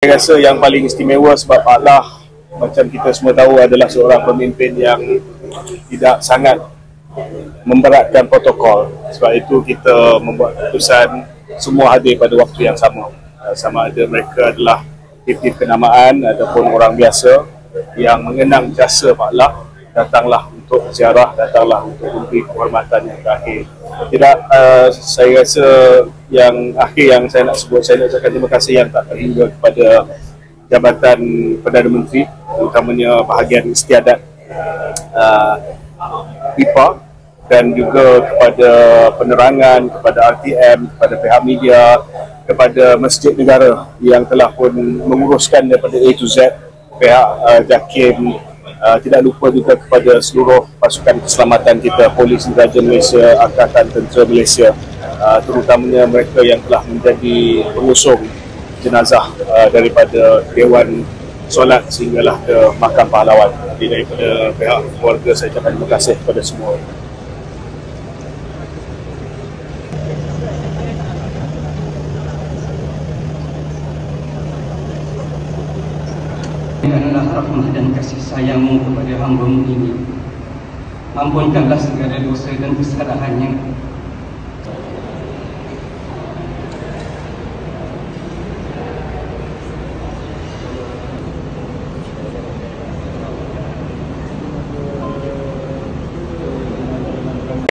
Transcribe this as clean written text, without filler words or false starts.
Saya rasa yang paling istimewa sebab Pak Lah, macam kita semua tahu, adalah seorang pemimpin yang tidak sangat memberatkan protokol. Sebab itu kita membuat keputusan semua hadir pada waktu yang sama. Sama ada mereka adalah aktif kenamaan ataupun orang biasa yang mengenang jasa Pak Lah, datanglah untuk ziarah, datanglah untuk memberi penghormatan yang terakhir. Tidak, saya rasa yang akhir yang saya nak sebut, saya nak ucapkan terima kasih yang tak terhingga kepada Jabatan Perdana Menteri, terutamanya bahagian istiadat PIPA, dan juga kepada penerangan, kepada RTM, kepada pihak media, kepada Masjid Negara yang telah pun menguruskan daripada A to Z, pihak JAKIM, tidak lupa juga kepada seluruh pasukan keselamatan kita, Polis Diraja Malaysia, Angkatan Tentera Malaysia, terutamanya mereka yang telah menjadi pengusung jenazah daripada Dewan Solat sehinggalah ke Makam Pahlawan. Jadi daripada pihak keluarga, saya ucapkan terima kasih kepada semua. Adalah rahmah dan kasih sayang-Mu kepada hamba-Mu ini. Ampunkanlah segala dosa dan kesalahannya.